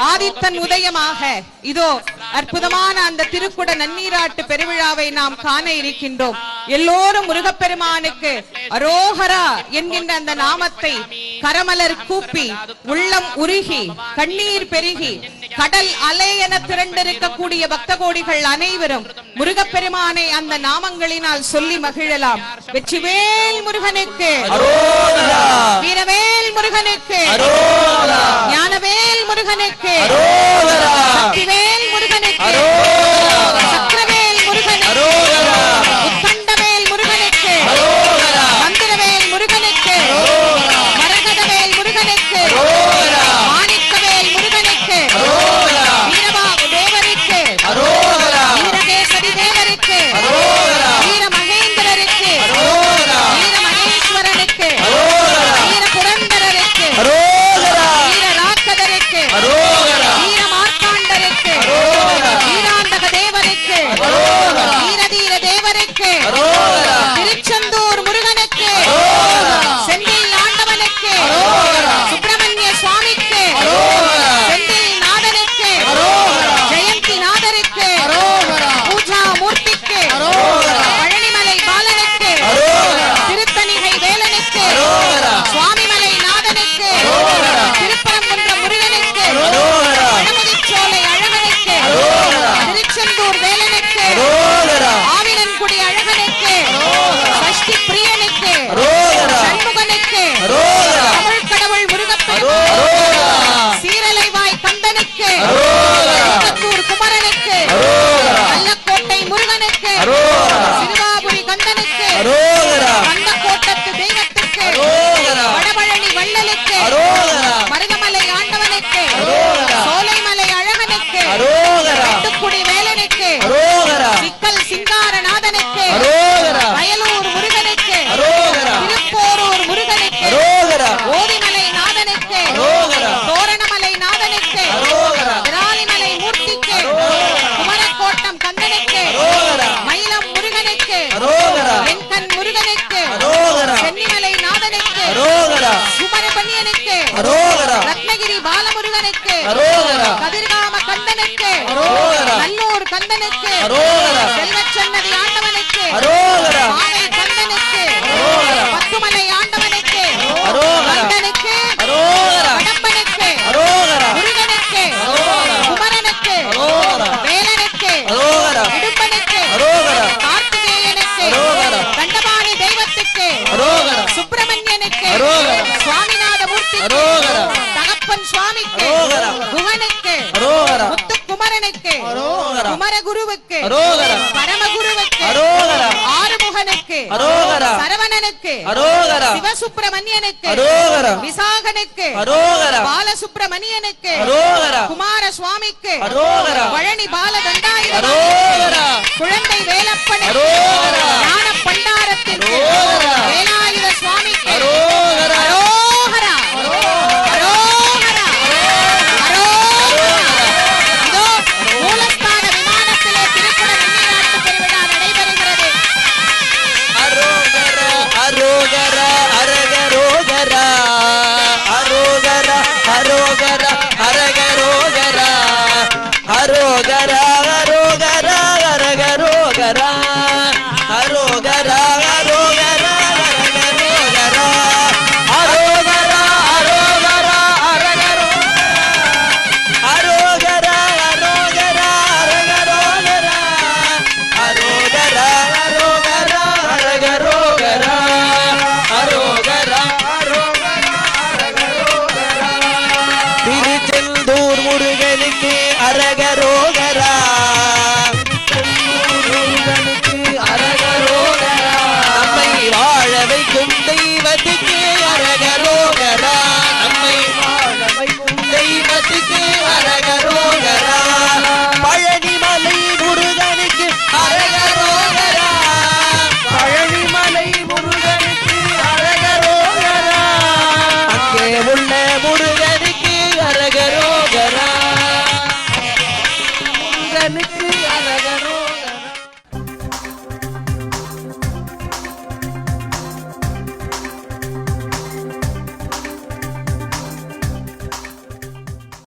ஆதித்தன் உதயமாக இதோ அற்புதமான அந்த திருக்குட நன்னீராட்டு பெருவிழாவை நாம் காண இருக்கின்றோம். எல்லோரும் முருகப்பெருமானுக்கு அரோகரா என்கின்ற அந்த நாமத்தை கரமலர் கூப்பி உள்ளம் உருகி கண்ணீர் பெருகி கடல் அலை என திரண்டிருக்கக்கூடிய பக்த கோடிகள் அனைவரும் முருகப்பெருமானை அந்த நாமங்களினால் சொல்லி மகிழலாம். வெற்றிவேல் முருகனுக்கு, வீரவேல் முருகனுக்கு, ஞானவேல் முருகனுக்கு, சக்திவேல் முருகனுக்கு, சக்கரவேல் முருகனுக்கு, உத்தண்டவேல் முருகனுக்கு, மந்திரவேல் முருகனுக்கு, மரகதவேல் முருகனுக்கு, மாணிக்கவேல் முருகனுக்கு, வீரபாகு தேவருக்கு, வீரகேசரி தேவருக்கு, வீர மகேந்திரருக்கு, வீர மகேஸ்வரனுக்கு, வீர புரந்தரருக்கு, வீர ராக்கதருக்கு, வீர மார்த்தாண்டருக்கு, வீராந்தக தேவருக்கு, வீரதீர தேவருக்கு, திருச்செந்தூர் முருகனுக்கு, செந்தில் ஆண்டவனுக்கு, சுப்பிரமணிய சுவாமிக்கு, செந்தில் நாதனுக்கு, ஜெயந்தி நாதருக்கு, பூஜா மூர்த்திக்கு, பழனிமலை பாலனுக்கு, திருத்தணிகை வேலனுக்கு, சுவாமிமலை நாதனுக்கு, திருப்பரங்குன்ற முருகனுக்கு, வடமுதிச்சோலை அழகனுக்கு, திருச்செந்தூர் வேலனுக்கு, ஆவினன்குடி அழகனுக்கு, சஷ்டி பிரியனுக்கு, சண்முகனுக்கு, தமிழ் கடவுள் முருகப்பெருமான், சீரலைவாய் கந்தனுக்கு, திருத்தூர் குமரனுக்கு, நல்லக்கோட்டை முருகனுக்கு, சிறுவாபுரி கந்தனுக்கு, கந்தக்கோட்டத்து தெய்வத்துக்கு, வடபழனி வள்ளலுக்கு, மருதமலை ஆண்டவனுக்கு, சோலைமலை அழகனுக்கு, வெட்டுக்குடி வேலனுக்கு, சிக்கல் சிங்காரநாதனுக்கு, வயலூர் முருகனுக்கு, திருப்போரூர் முருகனுக்கு, ஓதிமலை நாதனுக்கு, தோரணமலை நாதனுக்கு, விராலிமலை மூர்த்திக்கு, குமரக்கோட்டம் கந்தனுக்கு, மயிலம் முருகனுக்கு, வெண்கண் முருகனுக்கு, சென்னிமலை நாதனுக்கு, சுமரபன்னியனுக்கு, ரத்னகிரி பாலமுருகனுக்கு, கதிர்காம கந்தனுக்கு, நல்லூர் கந்தனுக்கு, செல்வச்சன்னதி ஆண்டவனுக்கு, மாலை கந்தனுக்கு, பத்துமலை ஆண்டவனுக்கு, கந்தனுக்கு, கடம்பனுக்கு, முருகனுக்கு, குமரனுக்கு, வேலனுக்கு, இடும்பனுக்கு, கார்த்திகேயனுக்கு, தண்டபாணி தெய்வத்துக்கு, சுப்பிரமணியனுக்கு, சுவாமிநாத மூர்த்திக்கு, தகப்பன் சுவாமிக்கு, குகனுக்கு, முத்துக்குமரனுக்கு, குமரகுருவுக்கு, பரமகுருவுக்கு, ஆறுமுகனுக்கு, சரவணனுக்கு, சிவசுப்பிரமணியனுக்கு, விசாகனுக்கு, பாலசுப்பிரமணியனுக்கு, குமார சுவாமிக்கு, பழனி பாலதண்டாயுதனுக்கு, குழந்தை வேலப்பனுக்கு, ஞான பண்டாரத்திற்கு, வேலாயுத சுவாமிக்கு, அரோகரா, அரோகரா, அரோகரா. இதோ மூலஸ்தான விமானத்திலே திருக்குட நன்னீராட்டு பெருவிழா நடைபெறுகிறது. அரோகரா, அரோகரா, அரகரோகரா, அரோகரா, அரோகரா, அரகரோகரா, அரோகரா, அரோகரா, அரகரோகரா, அரோகரா, அரோகரா, அரகரோகரா, அரோகரா, அரோகரா, அரகரோகரா, அரோகரா, அரோகரா, அரகரோகரா, அரோகரா, அரோகரா, அரகரோகரா, அரோகரா, அரோகரா, அரகரோகரா. திருச்செந்தூர் முருகனுக்கு